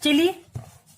चलिए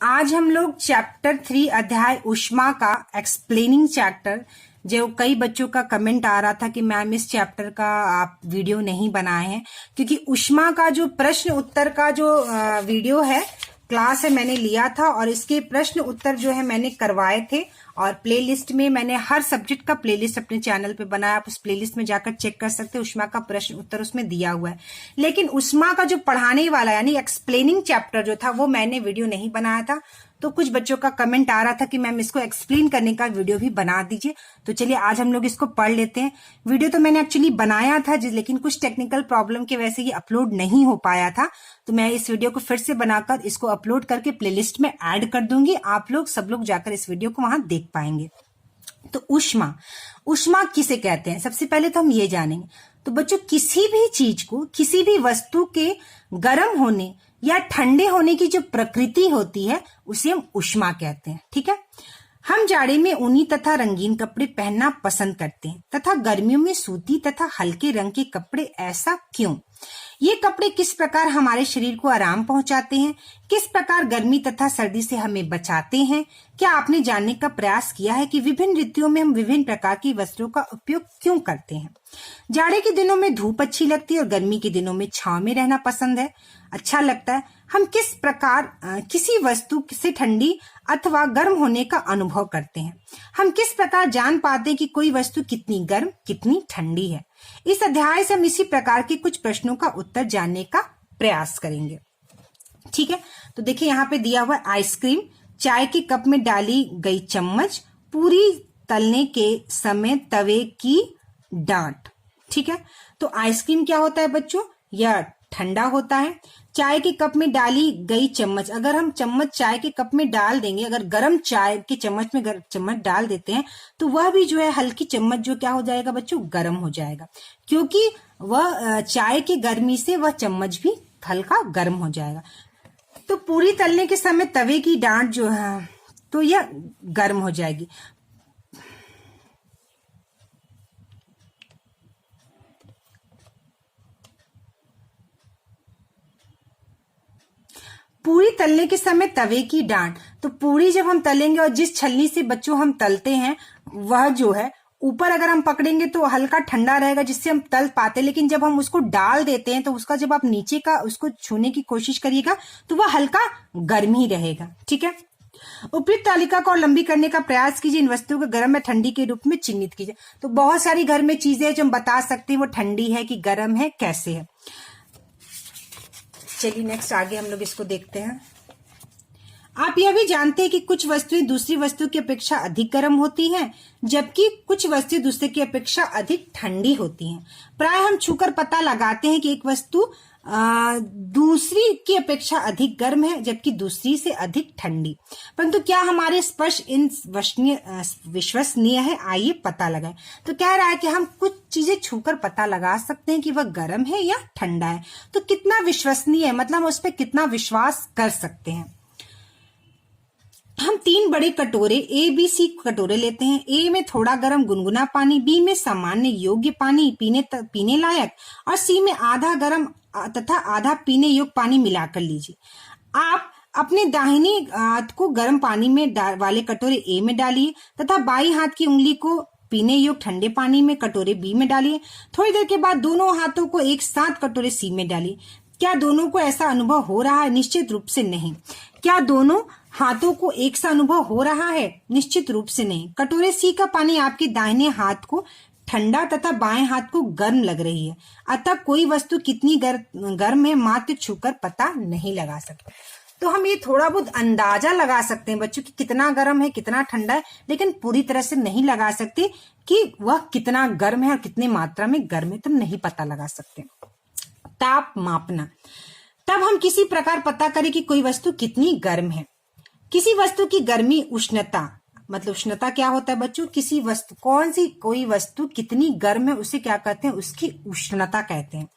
आज हम लोग चैप्टर 3 अध्याय ऊष्मा का एक्सप्लेनिंग चैप्टर, जो कई बच्चों का कमेंट आ रहा था कि मैम इस चैप्टर का आप वीडियो नहीं बनाए हैं, क्योंकि ऊष्मा का जो प्रश्न उत्तर का जो वीडियो है क्लास है मैंने लिया था और इसके प्रश्न उत्तर जो है मैंने करवाए थे और प्लेलिस्ट में मैंने हर सब्जेक्ट का प्लेलिस्ट अपने चैनल पे बनाया। आप उस प्लेलिस्ट में जाकर चेक कर सकते हैं, ऊष्मा का प्रश्न उत्तर उसमें दिया हुआ है। लेकिन ऊष्मा का जो पढ़ाने वाला यानी एक्सप्लेनिंग चैप्टर जो था वो मैंने वीडियो नहीं बनाया था। तो कुछ बच्चों का कमेंट आ रहा था कि मैम इसको एक्सप्लेन करने का वीडियो भी बना दीजिए। तो चलिए आज हम लोग इसको पढ़ लेते हैं। वीडियो तो मैंने एक्चुअली बनाया था लेकिन कुछ टेक्निकल प्रॉब्लम की वजह से ये अपलोड नहीं हो पाया था। तो मैं इस वीडियो को फिर से बनाकर इसको अपलोड करके प्लेलिस्ट में ऐड कर दूंगी। आप लोग सब लोग जाकर इस वीडियो को वहां देख पाएंगे। तो ऊष्मा किसे कहते हैं, सबसे पहले तो हम ये जानेंगे। तो बच्चों, किसी भी चीज को, किसी भी वस्तु के गर्म होने या ठंडे होने की जो प्रकृति होती है उसे हम ऊष्मा कहते हैं। ठीक है। हम जाड़े में ऊनी तथा रंगीन कपड़े पहनना पसंद करते हैं तथा गर्मियों में सूती तथा हल्के रंग के कपड़े। ऐसा क्यों? ये कपड़े किस प्रकार हमारे शरीर को आराम पहुंचाते हैं, किस प्रकार गर्मी तथा सर्दी से हमें बचाते हैं? क्या आपने जानने का प्रयास किया है कि विभिन्न ऋतुओं में हम विभिन्न प्रकार की वस्त्रों का उपयोग क्यों करते हैं? जाड़े के दिनों में धूप अच्छी लगती है और गर्मी के दिनों में छांव में रहना पसंद है, अच्छा लगता है। हम किस प्रकार किसी वस्तु से ठंडी अथवा गर्म होने का अनुभव करते हैं? हम किस प्रकार जान पाते हैं कि कोई वस्तु कितनी गर्म कितनी ठंडी है? इस अध्याय से हम इसी प्रकार के कुछ प्रश्नों का उत्तर जानने का प्रयास करेंगे। ठीक है। तो देखिए यहाँ पे दिया हुआ आइसक्रीम, चाय के कप में डाली गई चम्मच, पूरी तलने के समय तवे की डांट। ठीक है। तो आइसक्रीम क्या होता है बच्चों? यह ठंडा होता है। चाय के कप में डाली गई चम्मच, अगर हम चम्मच चाय के कप में डाल देंगे, अगर गर्म चाय के चम्मच में चम्मच डाल देते हैं तो वह भी जो है हल्की चम्मच जो क्या हो जाएगा बच्चों? गर्म हो जाएगा, क्योंकि वह चाय की गर्मी से वह चम्मच भी हल्का गर्म हो जाएगा। तो पूरी तलने के समय तवे की डांट जो है तो यह गर्म हो जाएगी। पूरी तलने के समय तवे की डांट, तो पूरी जब हम तलेंगे और जिस छलनी से बच्चों हम तलते हैं वह जो है ऊपर अगर हम पकड़ेंगे तो हल्का ठंडा रहेगा जिससे हम तल पाते, लेकिन जब हम उसको डाल देते हैं तो उसका जब आप नीचे का उसको छूने की कोशिश करिएगा तो वह हल्का गर्म ही रहेगा। ठीक है। उपयुक्त तालिका को और लंबी करने का प्रयास कीजिए। इन वस्तुओं को गर्म या ठंडी के रूप में चिन्हित कीजिए। तो बहुत सारी घर में चीजें जो हम बता सकते हैं वो ठंडी है कि गर्म है, कैसे है। चलिए नेक्स्ट आगे हम लोग इसको देखते हैं। आप यह भी जानते हैं कि कुछ वस्तुएं दूसरी वस्तु की अपेक्षा अधिक गर्म होती हैं, जबकि कुछ वस्तुएं दूसरे की अपेक्षा अधिक ठंडी होती हैं। प्राय हम छूकर पता लगाते हैं कि एक वस्तु दूसरी की अपेक्षा अधिक गर्म है जबकि दूसरी से अधिक ठंडी, परंतु क्या हमारे स्पर्श इन विश्वसनीय है? आइए पता लगाएं। तो कह रहा है कि हम कुछ चीजें छूकर पता लगा सकते हैं कि वह गर्म है या ठंडा है। तो कितना विश्वसनीय है, मतलब हम उस पर कितना विश्वास कर सकते हैं। हम 3 बड़े कटोरे ABC कटोरे लेते हैं। A में थोड़ा गर्म गुनगुना पानी, B में सामान्य योग्य पानी पीने लायक और C में आधा गर्म तथा आधा पीने योग्य पानी मिलाकर लीजिए। आप अपने दाहिने हाथ को गर्म पानी में वाले कटोरे A में डालिए तथा बाई हाथ की उंगली को पीने योग्य ठंडे पानी में कटोरे B में डालिए। थोड़ी देर के बाद दोनों हाथों को एक साथ कटोरे C में डालिए। क्या दोनों को ऐसा अनुभव हो रहा है? निश्चित रूप से नहीं। क्या दोनों हाथों को एक सा अनुभव हो रहा है? निश्चित रूप से नहीं। कटोरे C का पानी आपके दाहिने हाथ को ठंडा तथा बाएं हाथ को गर्म लग रही है, अतः कोई वस्तु कितनी गर्म है मात्र छूकर पता नहीं लगा सकते। तो हम ये थोड़ा बहुत अंदाजा लगा सकते हैं बच्चों कि कितना गर्म है कितना ठंडा है, लेकिन पूरी तरह से नहीं लगा सकते कि वह कितना गर्म है और कितनी मात्रा में गर्म है, तो नहीं पता लगा सकते। ताप मापना, तब हम किसी प्रकार पता करें कि कोई वस्तु कितनी गर्म है। किसी वस्तु की गर्मी उष्णता, मतलब उष्णता क्या होता है बच्चों? किसी वस्तु कोई वस्तु कितनी गर्म है उसे क्या कहते हैं? उसकी उष्णता कहते हैं।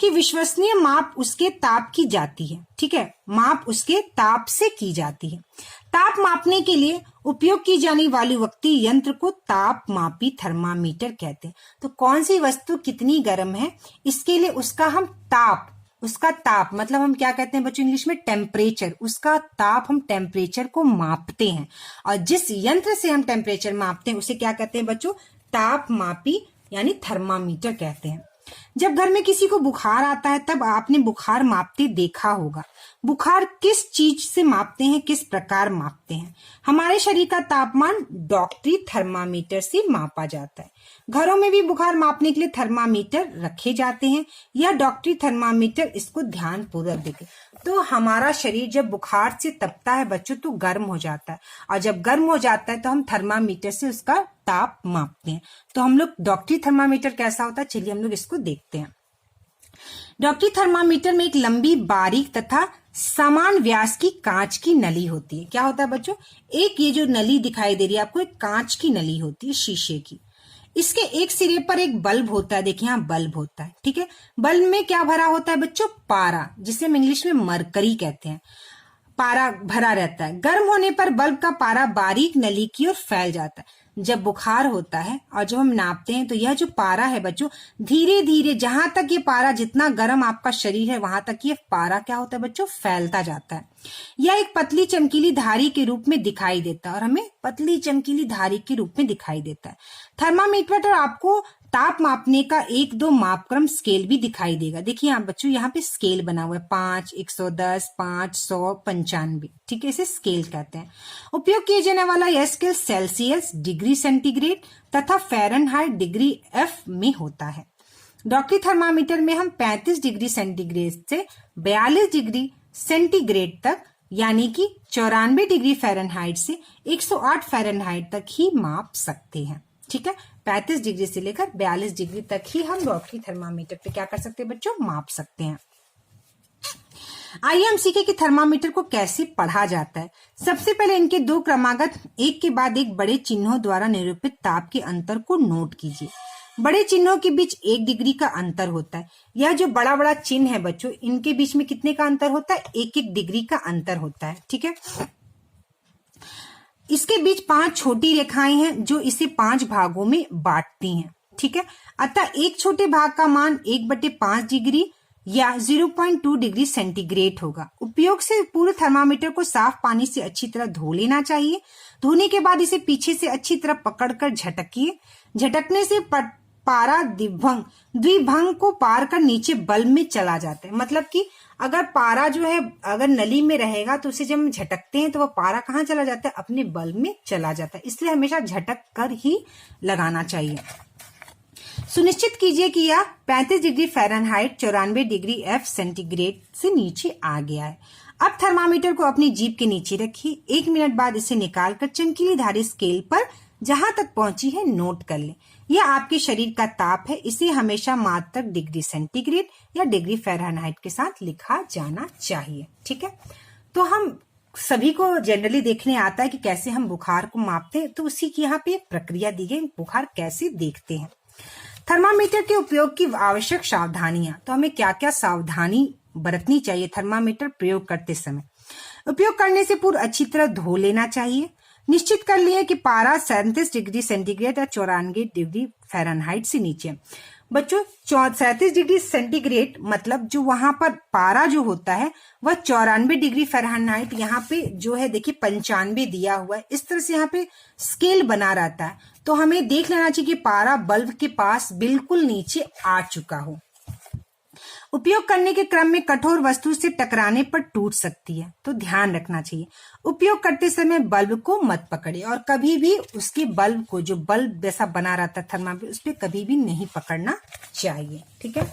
कि विश्वसनीय माप उसके ताप की जाती है। ठीक है, माप उसके ताप से की जाती है। ताप मापने के लिए उपयोग की जाने वाली वक्ती यंत्र को ताप मापी थर्मामीटर कहते हैं। तो कौन सी वस्तु कितनी गर्म है इसके लिए उसका हम ताप उसका ताप, मतलब हम क्या कहते हैं बच्चों इंग्लिश में, टेम्परेचर, उसका ताप, हम टेम्परेचर को मापते हैं। और जिस यंत्र से हम टेम्परेचर मापते हैं उसे क्या कहते हैं बच्चों, ताप मापी यानी थर्मामीटर कहते हैं। जब घर में किसी को बुखार आता है तब आपने बुखार मापते देखा होगा। बुखार किस चीज से मापते हैं, किस प्रकार मापते हैं? हमारे शरीर का तापमान डॉक्टरी थर्मामीटर से मापा जाता है। घरों में भी बुखार मापने के लिए थर्मामीटर रखे जाते हैं। यह डॉक्टरी थर्मामीटर, इसको ध्यान पूर्वक देखें। तो हमारा शरीर जब बुखार से तपता है बच्चों तो गर्म हो जाता है, और जब गर्म हो जाता है तो हम थर्मामीटर से उसका ताप मापते हैं। तो हम लोग डॉक्टरी थर्मामीटर कैसा होता है, चलिए हम लोग इसको देखते हैं। डॉक्टरी थर्मामीटर में एक लंबी, बारीक तथा समान व्यास की कांच की नली होती है। क्या होता है बच्चों, एक ये जो नली दिखाई दे रही है आपको, एक कांच की नली होती है, शीशे की। इसके एक सिरे पर एक बल्ब होता है, देखिए यहाँ बल्ब होता है, ठीक है। बल्ब में क्या भरा होता है बच्चों, पारा, जिसे हम इंग्लिश में मरकरी कहते हैं। पारा भरा रहता है। गर्म होने पर बल्ब का पारा बारीक नली की ओर फैल जाता है। जब बुखार होता है और जब हम नापते हैं तो यह जो पारा है बच्चों, धीरे धीरे जहां तक ये पारा, जितना गर्म आपका शरीर है वहां तक ये पारा क्या होता है बच्चों, फैलता जाता है। यह एक पतली चमकीली धारी के रूप में दिखाई देता है, और हमें पतली चमकीली धारी के रूप में दिखाई देता है। थर्मामीटर पर आपको ताप मापने का 1-2 मापक्रम स्केल भी दिखाई देगा। देखिए यहाँ बच्चों, यहाँ पे स्केल बना हुआ है, 5, 110, 500, 95, ठीक है, इसे स्केल कहते हैं। उपयोग किए जाने वाला यह स्केल सेल्सियस, डिग्री सेंटीग्रेड तथा फ़ारेनहाइट, डिग्री F में होता है। डॉक्टरी थर्मामीटर में हम 35 डिग्री सेंटीग्रेड से 42 डिग्री सेंटीग्रेड तक, यानी कि 94 डिग्री फ़ारेनहाइट से 108 फ़ारेनहाइट तक ही माप सकते हैं, ठीक है। 35 डिग्री से लेकर 42 डिग्री तक ही हम डॉक्टरी थर्मामीटर पे क्या कर सकते हैं बच्चों, माप सकते हैं। आइए हम सीखें कि थर्मामीटर को कैसे पढ़ा जाता है। सबसे पहले इनके 2 क्रमागत एक के बाद एक बड़े चिन्हों द्वारा निरूपित ताप के अंतर को नोट कीजिए। बड़े चिन्हों के बीच 1 डिग्री का अंतर होता है। यह जो बड़ा बड़ा चिन्ह है बच्चों, इनके बीच में कितने का अंतर होता है, 1-1 डिग्री का अंतर होता है, ठीक है। इसके बीच 5 छोटी रेखाएं हैं जो इसे 5 भागों में बांटती हैं, ठीक है। अतः एक छोटे भाग का मान 1/5 डिग्री या 0.2 डिग्री सेंटीग्रेड होगा। उपयोग से पूरे थर्मामीटर को साफ पानी से अच्छी तरह धो लेना चाहिए। धोने के बाद इसे पीछे से अच्छी तरह पकड़कर झटकिए। झटकने से पारा द्विभंग को पार कर नीचे बल्ब में चला जाता है। मतलब कि अगर पारा जो है अगर नली में रहेगा तो उसे जब हम झटकते हैं तो वह पारा कहाँ चला जाता है, अपने बल्ब में चला जाता है। इसलिए हमेशा झटक कर ही लगाना चाहिए। सुनिश्चित कीजिए कि यह 35 degree Fahrenheit 94 degree F centigrade से नीचे आ गया है। अब थर्मामीटर को अपनी जीभ के नीचे रखिए। 1 मिनट बाद इसे निकालकर चमकीली धारी स्केल पर जहां तक पहुंची है नोट कर लें। यह आपके शरीर का ताप है। इसे हमेशा मात्रक डिग्री सेंटीग्रेड या डिग्री फ़ारेनहाइट के साथ लिखा जाना चाहिए, ठीक है। तो हम सभी को जनरली देखने आता है कि कैसे हम बुखार को मापते हैं, तो उसी की यहाँ पे एक प्रक्रिया दी गई, बुखार कैसे देखते हैं। थर्मामीटर के उपयोग की आवश्यक सावधानियां, तो हमें क्या क्या सावधानी बरतनी चाहिए थर्मामीटर प्रयोग करते समय। उपयोग करने से पूर्व अच्छी तरह धो लेना चाहिए। निश्चित कर लिया कि पारा 37 डिग्री सेंटीग्रेड या 94 डिग्री फ़ारेनहाइट से नीचे। बच्चों 37 डिग्री सेंटीग्रेड मतलब जो वहां पर पारा जो होता है वह 94 डिग्री फ़ारेनहाइट, यहाँ पे जो है देखिए 95 दिया हुआ है। इस तरह से यहाँ पे स्केल बना रहता है, तो हमें देख लेना चाहिए कि पारा बल्ब के पास बिल्कुल नीचे आ चुका हो। उपयोग करने के क्रम में कठोर वस्तु से टकराने पर टूट सकती है, तो ध्यान रखना चाहिए। उपयोग करते समय बल्ब को मत पकड़िए और कभी भी उसके बल्ब को, जो बल्ब जैसा बना रहता है थर्मामीटर, उस पर कभी भी नहीं पकड़ना चाहिए, ठीक है।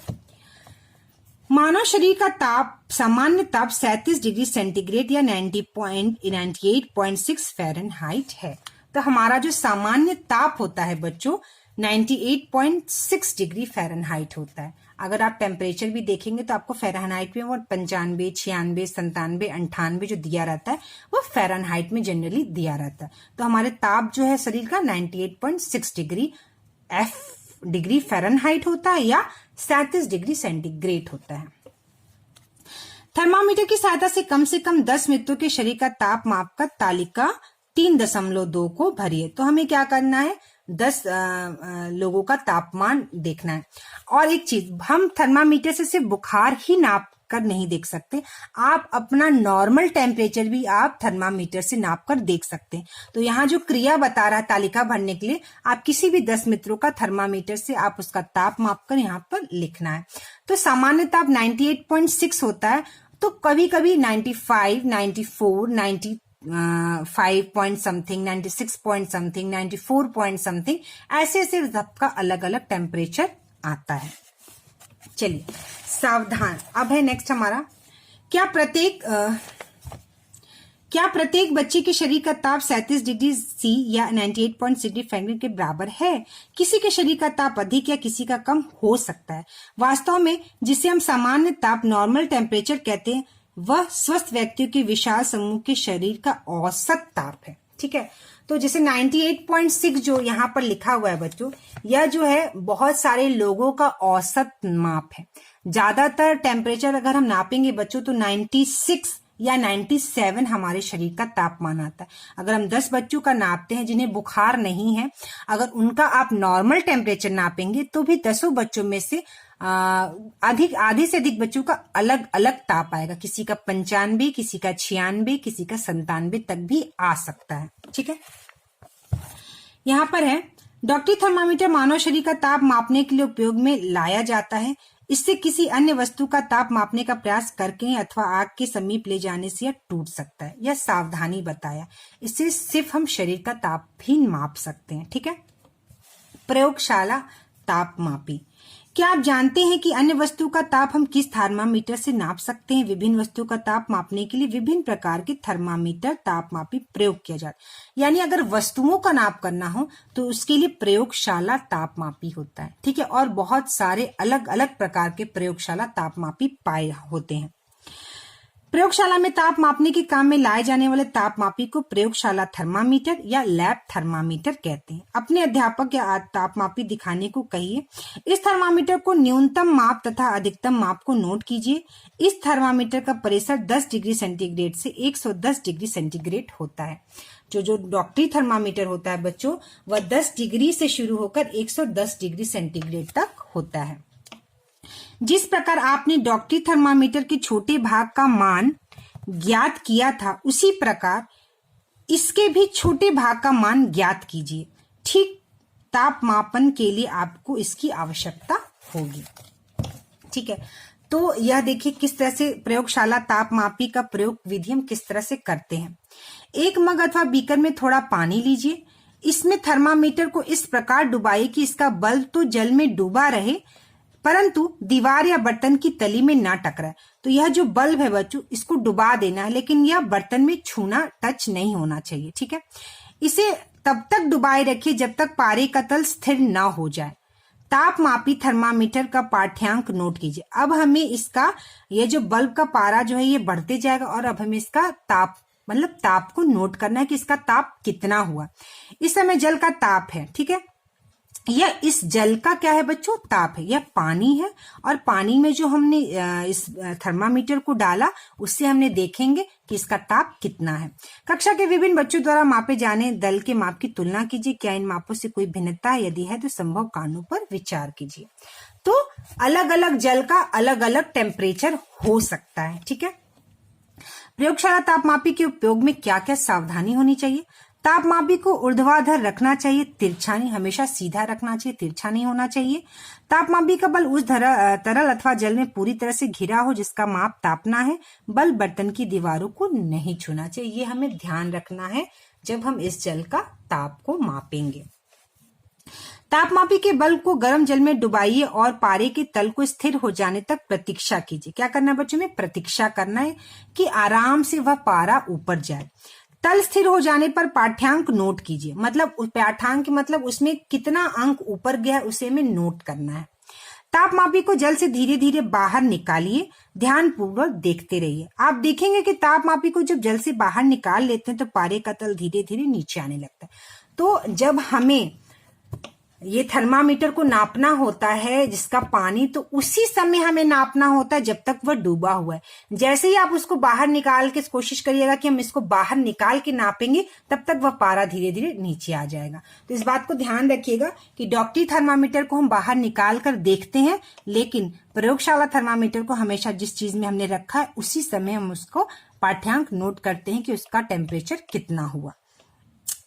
मानव शरीर का ताप, सामान्य ताप 37 डिग्री सेंटीग्रेड या 98.6 फ़ारेनहाइट है। तो हमारा जो सामान्य ताप होता है बच्चों 98.6 डिग्री फ़ारेनहाइट होता है। अगर आप टेम्परेचर भी देखेंगे तो आपको फ़ारेनहाइट में वो 95, 96, 97, 98 जो दिया रहता है वो फ़ारेनहाइट में जनरली दिया रहता है। तो हमारे ताप जो है शरीर का 98.6 डिग्री फ़ारेनहाइट होता है या 37 डिग्री सेंटीग्रेड होता है। थर्मामीटर की सहायता से कम 10 मिनटों के शरीर का ताप मापकर तालिका 3.2 को भरिए। तो हमें क्या करना है, 10 लोगों का तापमान देखना है। और एक चीज, हम थर्मामीटर से सिर्फ बुखार ही नाप कर नहीं देख सकते, आप अपना नॉर्मल टेम्परेचर भी आप थर्मामीटर से नाप कर देख सकते हैं। तो यहाँ जो क्रिया बता रहा है तालिका भरने के लिए, आप किसी भी 10 मित्रों का थर्मामीटर से आप उसका ताप माप कर यहाँ पर लिखना है। तो सामान्य ताप 98.6 होता है, तो कभी कभी 95, 94, 95 point something, 96 point something, 94 point something, ऐसे ऐसे सबका अलग अलग टेम्परेचर आता है। चलिए सावधान, अब है नेक्स्ट हमारा, क्या प्रत्येक बच्चे के शरीर का ताप 37 डिग्री सी या 98.6 डिग्री फ़ारेनहाइट के बराबर है? किसी के शरीर का ताप अधिक या किसी का कम हो सकता है। वास्तव में जिसे हम सामान्य ताप नॉर्मल टेम्परेचर कहते हैं, वह स्वस्थ व्यक्तियों के विशाल समूह के शरीर का औसत ताप है। ठीक है, तो जैसे 98.6 जो यहाँ पर लिखा हुआ है बच्चों, यह जो है बहुत सारे लोगों का औसत माप है। ज्यादातर टेम्परेचर अगर हम नापेंगे बच्चों तो 96 या 97 हमारे शरीर का तापमान आता है। अगर हम 10 बच्चों का नापते हैं जिन्हें बुखार नहीं है, अगर उनका आप नॉर्मल टेम्परेचर नापेंगे तो भी 10 बच्चों में से आधे से अधिक बच्चों का अलग अलग ताप आएगा। किसी का 95, किसी का 96, किसी का 97 तक भी आ सकता है। ठीक है, यहाँ पर है, डॉक्टरी थर्मामीटर मानव शरीर का ताप मापने के लिए उपयोग में लाया जाता है। इससे किसी अन्य वस्तु का ताप मापने का प्रयास करके अथवा आग के समीप ले जाने से यह टूट सकता है। यह सावधानी बताया, इससे सिर्फ हम शरीर का ताप भी माप सकते हैं। ठीक है, प्रयोगशाला ताप मापी। क्या आप जानते हैं कि अन्य वस्तु का ताप हम किस थर्मामीटर से नाप सकते हैं? विभिन्न वस्तु का ताप मापने के लिए विभिन्न प्रकार के थर्मामीटर तापमापी प्रयोग किया जाता है। यानी अगर वस्तुओं का नाप करना हो तो उसके लिए प्रयोगशाला तापमापी होता है। ठीक है, और बहुत सारे अलग अलग प्रकार के प्रयोगशाला तापमापी पाए होते हैं। प्रयोगशाला में ताप मापने के काम में लाए जाने वाले तापमापी को प्रयोगशाला थर्मामीटर या लैब थर्मामीटर कहते हैं। अपने अध्यापक या तापमापी दिखाने को कहिए। इस थर्मामीटर को न्यूनतम माप तथा अधिकतम माप को नोट कीजिए। इस थर्मामीटर का परिसर 10 डिग्री सेंटीग्रेड से 110 डिग्री सेंटीग्रेड होता है। जो डॉक्टरी थर्मामीटर होता है बच्चों, वह 10 डिग्री से शुरू होकर 110 डिग्री सेंटीग्रेड तक होता है। जिस प्रकार आपने डॉक्टरी थर्मामीटर के छोटे भाग का मान ज्ञात किया था, उसी प्रकार इसके भी छोटे भाग का मान ज्ञात कीजिए। ठीक ताप मापन के लिए आपको इसकी आवश्यकता होगी। ठीक है, तो यह देखिए किस तरह से प्रयोगशाला तापमापी का प्रयोग विधि हम किस तरह से करते हैं। एक मग अथवा बीकर में थोड़ा पानी लीजिए। इसमें थर्मामीटर को इस प्रकार डुबाइए कि इसका बल्ब तो जल में डूबा रहे परंतु दीवार या बर्तन की तली में ना टकराए। तो यह जो बल्ब है बच्चों, इसको डुबा देना है, लेकिन यह बर्तन में छूना, टच नहीं होना चाहिए। ठीक है, इसे तब तक डुबाए रखिए जब तक पारे का तल स्थिर ना हो जाए। तापमापी थर्मामीटर का पाठ्यांक नोट कीजिए। अब हमें इसका, ये जो बल्ब का पारा जो है ये बढ़ते जाएगा और अब हमें इसका ताप मतलब ताप को नोट करना है कि इसका ताप कितना हुआ। इस समय जल का ताप है। ठीक है, यह इस जल का क्या है बच्चों? ताप है। यह पानी है और पानी में जो हमने इस थर्मामीटर को डाला उससे हमने देखेंगे कि इसका ताप कितना है। कक्षा के विभिन्न बच्चों द्वारा मापे जाने दल के माप की तुलना कीजिए। क्या इन मापों से कोई भिन्नता है? यदि है तो संभव कारणों पर विचार कीजिए। तो अलग अलग जल का अलग अलग टेम्परेचर हो सकता है। ठीक है, प्रयोगशाला तापमापी के उपयोग में क्या क्या सावधानी होनी चाहिए? तापमापी को ऊर्ध्वाधर रखना चाहिए, तिरछा नहीं, हमेशा सीधा रखना चाहिए, तिरछा नहीं होना चाहिए। तापमापी का बल उस तरल अथवा जल में पूरी तरह से घिरा हो जिसका माप तापना है। बल बर्तन की दीवारों को नहीं छूना चाहिए। ये हमें ध्यान रखना है जब हम इस जल का ताप को मापेंगे। तापमापी के बल्ब को गर्म जल में डुबाइए और पारे के तल को स्थिर हो जाने तक प्रतीक्षा कीजिए। क्या करना है बच्चों में? प्रतीक्षा करना है कि आराम से वह पारा ऊपर जाए। तल स्थिर हो जाने पर पाठ्यांक नोट कीजिए। मतलब पाठ्यांक मतलब उसमें कितना अंक ऊपर गया है उसे हमें नोट करना है। तापमापी को जल से धीरे धीरे बाहर निकालिए। ध्यान पूर्वक देखते रहिए। आप देखेंगे कि तापमापी को जब जल से बाहर निकाल लेते हैं तो पारे का तल धीरे धीरे नीचे आने लगता है। तो जब हमें ये थर्मामीटर को नापना होता है जिसका पानी, तो उसी समय हमें नापना होता है जब तक वह डूबा हुआ है। जैसे ही आप उसको बाहर निकाल के कोशिश करिएगा कि हम इसको बाहर निकाल के नापेंगे, तब तक वह पारा धीरे धीरे नीचे आ जाएगा। तो इस बात को ध्यान रखिएगा कि डॉक्टरी थर्मामीटर को हम बाहर निकाल कर देखते हैं, लेकिन प्रयोगशाला थर्मामीटर को हमेशा जिस चीज में हमने रखा है उसी समय हम उसको पाठ्यांक नोट करते हैं कि उसका टेम्परेचर कितना हुआ।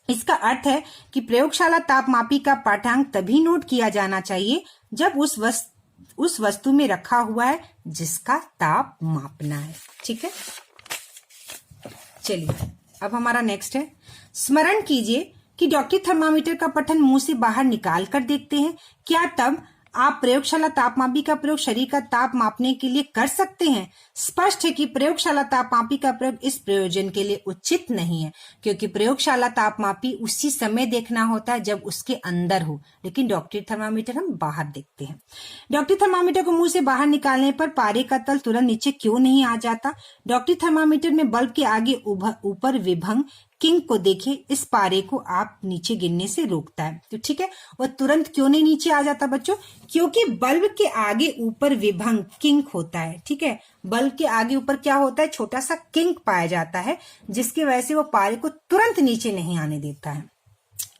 इसका अर्थ है कि प्रयोगशाला तापमापी का पाठ्यांक तभी नोट किया जाना चाहिए जब उस वस्तु में रखा हुआ है जिसका ताप मापना है। ठीक है, चलिए अब हमारा नेक्स्ट है, स्मरण कीजिए कि डॉक्टरी थर्मामीटर का पठन मुंह से बाहर निकाल कर देखते हैं। क्या तब आप प्रयोगशाला तापमापी का प्रयोग शरीर का ताप मापने के लिए कर सकते हैं? स्पष्ट है कि प्रयोगशाला तापमापी का प्रयोग इस प्रयोजन के लिए उचित नहीं है, क्योंकि प्रयोगशाला तापमापी उसी समय देखना होता है जब उसके अंदर हो, लेकिन डॉक्टरी थर्मामीटर हम बाहर देखते हैं। डॉक्टरी थर्मामीटर को मुंह से बाहर निकालने पर पारे का तल तुरंत नीचे क्यों नहीं आ जाता? डॉक्टरी थर्मामीटर में बल्ब के आगे ऊपर विभंग किंग को देखिए, इस पारे को आप नीचे गिरने से रोकता है। तो ठीक है, वो तुरंत क्यों नहीं नीचे आ जाता बच्चों? क्योंकि बल्ब के आगे ऊपर विभंग किंग होता है। ठीक है, बल्ब के आगे ऊपर क्या होता है? छोटा सा किंग पाया जाता है, जिसकी वजह से वो पारे को तुरंत नीचे नहीं आने देता है।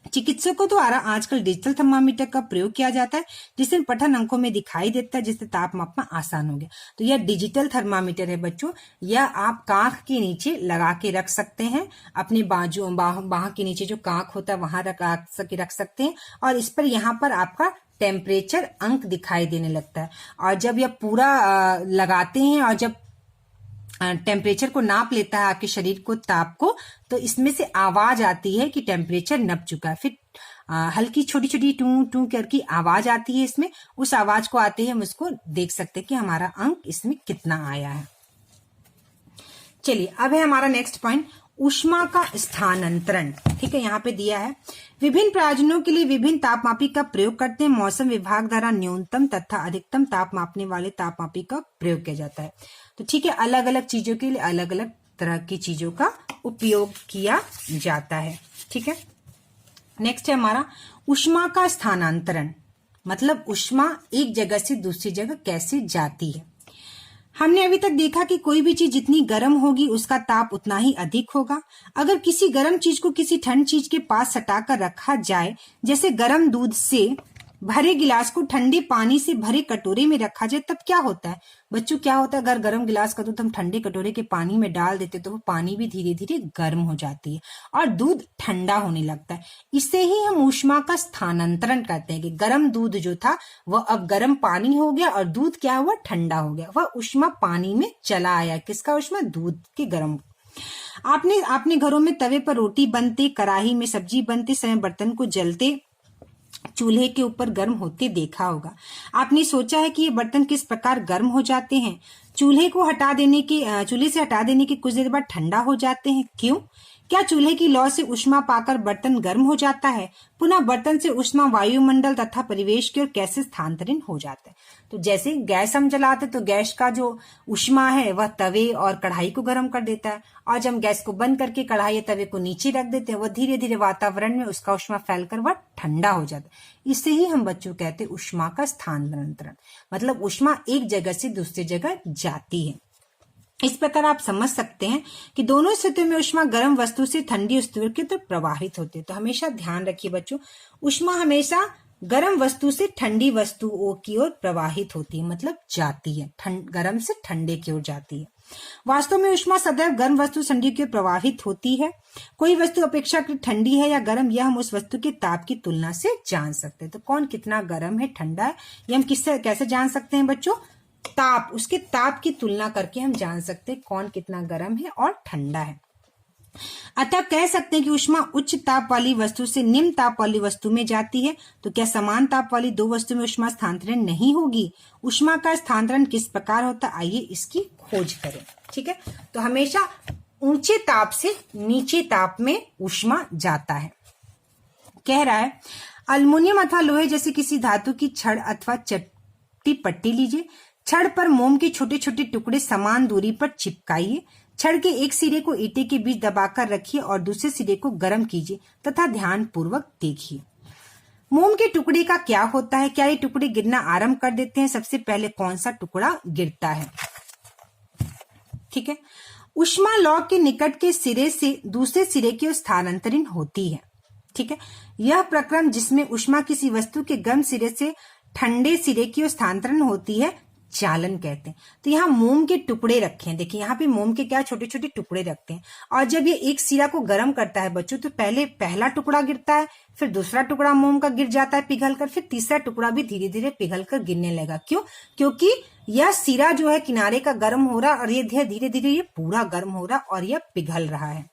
चिकित्सकों द्वारा आजकल डिजिटल थर्मामीटर का प्रयोग किया जाता है, जिससे पठन अंकों में दिखाई देता है, जिससे ताप मापना आसान हो गया। तो यह डिजिटल थर्मामीटर है बच्चों, यह आप कांख के नीचे लगा के रख सकते हैं, अपने बाह के नीचे जो कांख होता है वहां रख सकते हैं, और इस पर यहाँ पर आपका टेम्परेचर अंक दिखाई देने लगता है। और जब यह पूरा लगाते हैं और जब टेम्परेचर को नाप लेता है आपके शरीर को, ताप को, तो इसमें से आवाज आती है कि टेम्परेचर नप चुका है। फिर हल्की छोटी छोटी टू टू करके आवाज आती है इसमें, उस आवाज को आते ही हम उसको देख सकते हैं कि हमारा अंक इसमें कितना आया है। चलिए अब है हमारा नेक्स्ट पॉइंट, ऊष्मा का स्थानांतरण। ठीक है, यहाँ पे दिया है, विभिन्न प्रयोजनों के लिए विभिन्न तापमापी का प्रयोग करते हैं। मौसम विभाग द्वारा न्यूनतम तथा अधिकतम ताप मापने वाले तापमापी का प्रयोग किया जाता है। तो ठीक है, अलग अलग चीजों के लिए अलग अलग तरह की चीजों का उपयोग किया जाता है। ठीक है, नेक्स्ट है हमारा ऊष्मा का स्थानांतरण, मतलब ऊष्मा एक जगह से दूसरी जगह कैसे जाती है। हमने अभी तक देखा कि कोई भी चीज जितनी गर्म होगी उसका ताप उतना ही अधिक होगा। अगर किसी गर्म चीज को किसी ठंड चीज के पास सटाकर रखा जाए, जैसे गर्म दूध से भरे गिलास को ठंडे पानी से भरे कटोरे में रखा जाए, तब क्या होता है बच्चों? क्या होता है, अगर गर्म गिलास का दूध हम ठंडे कटोरे के पानी में डाल देते तो वो पानी भी धीरे धीरे गर्म हो जाती है और दूध ठंडा होने लगता है। इससे ही हम ऊष्मा का स्थानांतरण करते हैं कि गर्म दूध जो था वह अब गर्म पानी हो गया और दूध क्या हुआ? ठंडा हो गया। वह ऊष्मा पानी में चला आया। किसका ऊष्मा? दूध के गर्म। आपने घरों में तवे पर रोटी बनते, कढ़ाई में सब्जी बनते समय बर्तन को जलते चूल्हे के ऊपर गर्म होते देखा होगा। आपने सोचा है कि ये बर्तन किस प्रकार गर्म हो जाते हैं? चूल्हे से हटा देने के कुछ देर बाद ठंडा हो जाते हैं। क्यों? क्या चूल्हे की लौ से ऊष्मा पाकर बर्तन गर्म हो जाता है? पुनः बर्तन से ऊष्मा वायुमंडल तथा परिवेश की ओर कैसे स्थानांतरित हो जाता है? तो जैसे गैस हम जलाते तो गैस का जो ऊष्मा है वह तवे और कढ़ाई को गर्म कर देता है, और जब गैस को बंद करके कढ़ाई या तवे को नीचे रख देते हैं, वह धीरे धीरे वातावरण में उसका ऊष्मा फैलकर वह ठंडा हो जाता है। इससे ही हम बच्चों कहते हैं ऊष्मा का स्थानांतरण, मतलब ऊष्मा एक जगह से दूसरी जगह जाती है। इस प्रकार आप समझ सकते हैं कि दोनों स्थितियों में ऊष्मा गर्म वस्तु से ठंडी वस्तु की तरफ प्रवाहित होती है। तो हमेशा ध्यान रखिए बच्चों, ऊष्मा हमेशा गर्म वस्तु से ठंडी वस्तुओं की ओर प्रवाहित होती है, मतलब जाती है, गर्म से ठंडे की ओर जाती है। वास्तव में ऊष्मा सदैव गर्म वस्तु ठंडी की ओर प्रवाहित होती है। कोई वस्तु अपेक्षाकृत ठंडी है या गर्म, यह हम उस वस्तु के ताप की तुलना से जान सकते हैं। तो कौन कितना गर्म है, ठंडा है, ये हम कैसे जान सकते हैं बच्चों? ताप, उसके ताप की तुलना करके हम जान सकते हैं कौन कितना गर्म है और ठंडा है। अतः कह सकते हैं कि ऊष्मा उच्च ताप वाली वस्तु से निम्न ताप वाली वस्तु में जाती है। तो क्या समान ताप वाली दो वस्तु में ऊष्मा स्थानांतरण नहीं होगी? ऊष्मा का स्थानांतरण किस प्रकार होता है, आइए इसकी खोज करें। ठीक है, तो हमेशा ऊंचे ताप से नीचे ताप में ऊष्मा जाता है। कह रहा है, अल्युमिनियम अथवा लोहे जैसे किसी धातु की छड़ अथवा चट्टी पट्टी लीजिए, छड़ पर मोम के छोटे छोटे टुकड़े समान दूरी पर चिपकाइए, छड़ के एक सिरे को ईंटे के बीच दबाकर रखिए और दूसरे सिरे को गर्म कीजिए तथा ध्यान पूर्वक देखिए। मोम के टुकड़े का क्या होता है? क्या ये टुकड़े गिरना आरंभ कर देते हैं? सबसे पहले कौन सा टुकड़ा गिरता है? ठीक है, ऊष्मा लौह के निकट के सिरे से दूसरे सिरे की ओर स्थानांतरित होती है। ठीक है, यह प्रक्रम जिसमें ऊष्मा किसी वस्तु के गर्म सिरे से ठंडे सिरे की ओर स्थानांतरण होती है, चालन कहते हैं। तो यहाँ मोम के टुकड़े रखे हैं, देखिए यहाँ पे मोम के क्या छोटे छोटे टुकड़े रखते हैं, और जब ये एक सिरा को गर्म करता है बच्चों, तो पहले पहला टुकड़ा गिरता है, फिर दूसरा टुकड़ा मोम का गिर जाता है पिघलकर, फिर तीसरा टुकड़ा भी धीरे धीरे पिघलकर गिरने लगा। क्यों? क्योंकि यह सिरा जो है किनारे का गर्म हो रहा, और ये धीरे धीरे ये पूरा गर्म हो रहा और यह पिघल रहा है।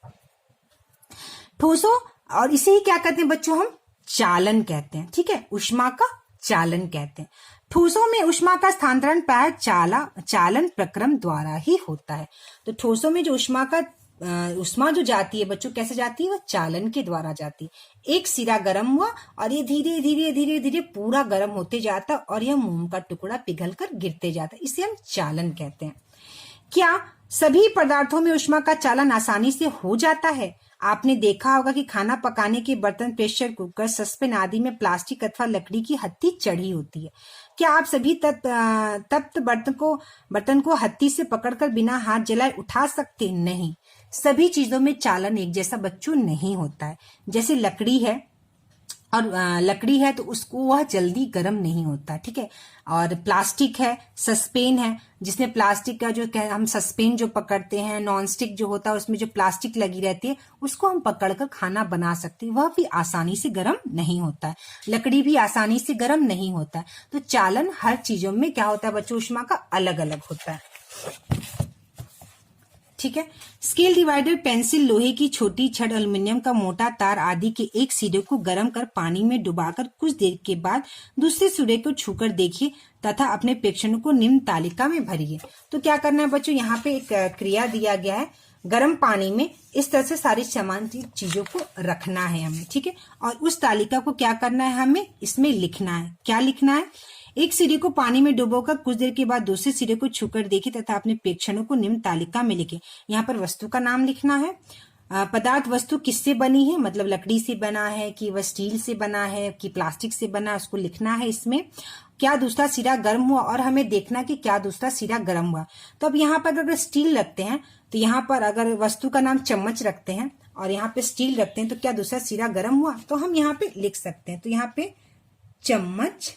ठोसों, और इसे ही क्या कहते हैं बच्चों? हम चालन कहते हैं। ठीक है, ऊष्मा का चालन कहते हैं। ठोसों में ऊष्मा का स्थानांतरण प्राय चालन प्रक्रम द्वारा ही होता है। तो ठोसों में जो ऊष्मा जो जाती है बच्चों, कैसे जाती है? वह चालन के द्वारा जाती है। एक सिरा गर्म हुआ और ये धीरे धीरे धीरे धीरे पूरा गर्म होते जाता और यह मोम का टुकड़ा पिघलकर गिरते जाता, इसे हम चालन कहते हैं। क्या सभी पदार्थों में ऊष्मा का चालन आसानी से हो जाता है? आपने देखा होगा कि खाना पकाने के बर्तन, प्रेशर कुकर, सस्पेन आदि में प्लास्टिक अथवा लकड़ी की हत्ती चढ़ी होती है। क्या आप सभी तप्त बर्तन को हत्ती से पकड़कर बिना हाथ जलाए उठा सकते? नहीं। सभी चीजों में चालन एक जैसा बच्चों नहीं होता है। जैसे लकड़ी है, और लकड़ी है तो उसको वह जल्दी गर्म नहीं होता। ठीक है, और प्लास्टिक है, सस्पेन है, जिसमें प्लास्टिक का जो हम सस्पेन जो पकड़ते हैं, नॉन स्टिक जो होता है उसमें जो प्लास्टिक लगी रहती है, उसको हम पकड़कर खाना बना सकते हैं, वह भी आसानी से गर्म नहीं होता है। लकड़ी भी आसानी से गर्म नहीं होता है। तो चालन हर चीजों में क्या होता है बच्चों? ऊष्मा का अलग अलग होता है। ठीक है, स्केल डिवाइडर, पेंसिल, लोहे की छोटी छड़, एल्युमिनियम का मोटा तार आदि के एक सिरे को गर्म कर पानी में डुबाकर कुछ देर के बाद दूसरे सिरे को छूकर देखिए तथा अपने प्रेक्षणों को निम्न तालिका में भरिए। तो क्या करना है बच्चों? यहाँ पे एक क्रिया दिया गया है, गर्म पानी में इस तरह से सारी समान चीजों को रखना है हमें। ठीक है, और उस तालिका को क्या करना है? हमें इसमें लिखना है। क्या लिखना है? एक सिरे को पानी में डुबोकर कुछ देर के बाद दूसरे सिरे को छूकर देखें तथा अपने प्रेक्षणों को निम्न तालिका में लिखें। यहाँ पर वस्तु का नाम लिखना है। पदार्थ वस्तु किससे बनी है, मतलब लकड़ी से बना है कि वह स्टील से बना है कि प्लास्टिक से बना है, उसको लिखना है इसमें। क्या दूसरा सिरा गर्म हुआ, और हमें देखना कि क्या दूसरा सिरा गर्म हुआ। तो अब यहाँ पर अगर स्टील रखते हैं तो यहाँ पर अगर वस्तु का नाम चम्मच रखते हैं और यहाँ पे स्टील रखते हैं, तो क्या दूसरा सिरा गर्म हुआ? तो हम यहाँ पे लिख सकते हैं। तो यहाँ पे चम्मच,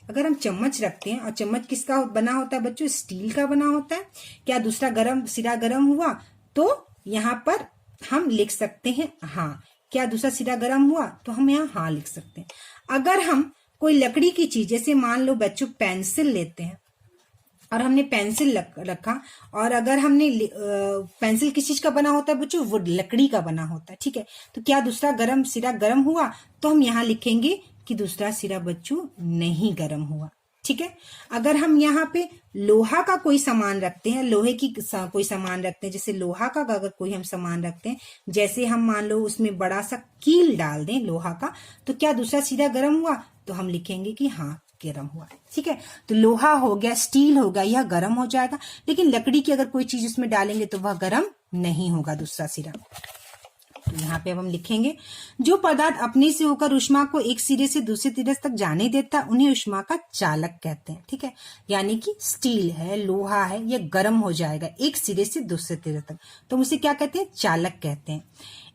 अगर हम चम्मच रखते हैं और चम्मच किसका बना होता है बच्चों? स्टील का बना होता है। क्या दूसरा सिरा गर्म हुआ? तो यहाँ पर हम लिख सकते हैं हाँ। क्या दूसरा सिरा गर्म हुआ? तो हम यहाँ हाँ लिख सकते हैं। अगर हम कोई लकड़ी की चीज, जैसे मान लो बच्चों पेंसिल लेते हैं और हमने पेंसिल रखा, और अगर हमने पेंसिल किस चीज का बना होता है बच्चों? वुड, लकड़ी का बना होता है। ठीक है, तो क्या दूसरा सिरा गर्म हुआ? तो हम यहाँ लिखेंगे कि दूसरा सिरा बच्चों नहीं गर्म हुआ। ठीक है, अगर हम यहाँ पे लोहा का कोई सामान रखते हैं, लोहे की कोई सामान रखते हैं, जैसे लोहा का अगर कोई हम सामान रखते हैं, जैसे हम मान लो उसमें बड़ा सा कील डाल दें लोहा का, तो क्या दूसरा सिरा गर्म हुआ? तो हम लिखेंगे कि हाँ गर्म हुआ। ठीक है, तो लोहा हो गया, स्टील हो गया, यह गर्म हो जाएगा। लेकिन लकड़ी की अगर कोई चीज उसमें डालेंगे तो वह गर्म नहीं होगा दूसरा सिरा। तो यहाँ पे अब हम लिखेंगे, जो पदार्थ अपने से होकर ऊष्मा को एक सिरे से दूसरे सिरे तक जाने देता उन्हें ऊष्मा का चालक कहते हैं। ठीक है, यानी कि स्टील है, लोहा है, ये गर्म हो जाएगा एक सिरे से दूसरे सिरे तक, तो उसे क्या कहते हैं? चालक कहते हैं।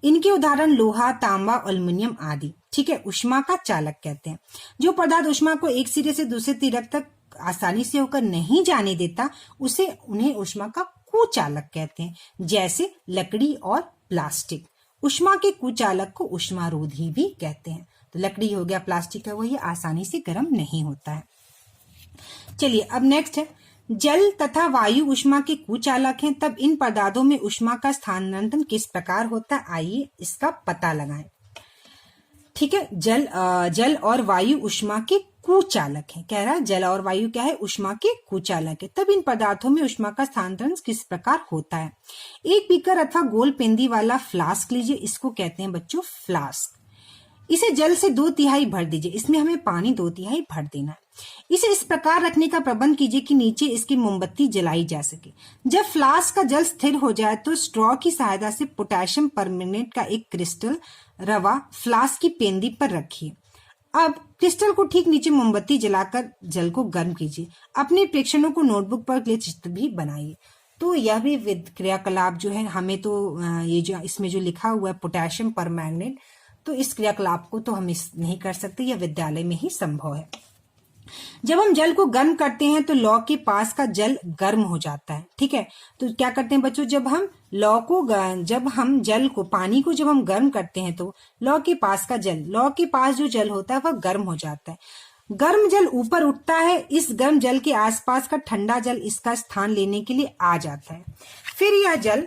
इनके उदाहरण लोहा, तांबा, एल्युमिनियम आदि। ठीक है, ऊष्मा का चालक कहते हैं। जो पदार्थ ऊष्मा को एक सिरे से दूसरे सिरे तक आसानी से होकर नहीं जाने देता उन्हें ऊष्मा का कुचालक कहते हैं, जैसे लकड़ी और प्लास्टिक। ऊष्मा के कुचालक को ऊष्मारोधी भी कहते हैं। तो लकड़ी हो गया, प्लास्टिक है, वो ये आसानी से गर्म नहीं होता है। चलिए अब नेक्स्ट है, जल तथा वायु ऊष्मा के कुचालक हैं, तब इन पदार्थों में ऊष्मा का स्थानांतरण किस प्रकार होता है? आइए इसका पता लगाएं। ठीक है, जल और वायु ऊष्मा के कुचालक है। कह रहा है जल और वायु क्या है? ऊष्मा के कुचालक है। तब इन पदार्थों में ऊष्मा का स्थानांतरण किस प्रकार होता है? एक बीकर अथवा गोल पेंदी वाला फ्लास्क लीजिए, इसको कहते हैं बच्चों फ्लास्क। इसे जल से 2/3 भर दीजिए, इसमें हमें पानी 2/3 भर देना है। इसे इस प्रकार रखने का प्रबंध कीजिए कि नीचे इसकी मोमबत्ती जलाई जा सके। जब फ्लास्क का जल स्थिर हो जाए तो स्ट्रॉ की सहायता से पोटेशियम परमैंगनेट का एक क्रिस्टल रवा फ्लास्क की पेंदी पर रखिए। अब क्रिस्टल को ठीक नीचे मोमबत्ती जलाकर जल को गर्म कीजिए। अपने प्रेक्षणों को नोटबुक पर ले चित्र भी बनाइए। तो यह भी क्रियाकलाप जो है हमें तो ये जो इसमें जो लिखा हुआ है पोटेशियम परमैंगनेट, तो इस क्रियाकलाप को तो हम नहीं कर सकते, यह विद्यालय में ही संभव है। जब हम जल को गर्म करते हैं तो लौ के पास का जल गर्म हो जाता है। ठीक है, तो क्या करते हैं बच्चों, जब हम जल को पानी को जब हम गर्म करते हैं तो लौ के पास जो जल होता है वह गर्म हो जाता है। गर्म जल ऊपर उठता है, इस गर्म जल के आसपास का ठंडा जल इसका स्थान लेने के लिए आ जाता है। फिर यह जल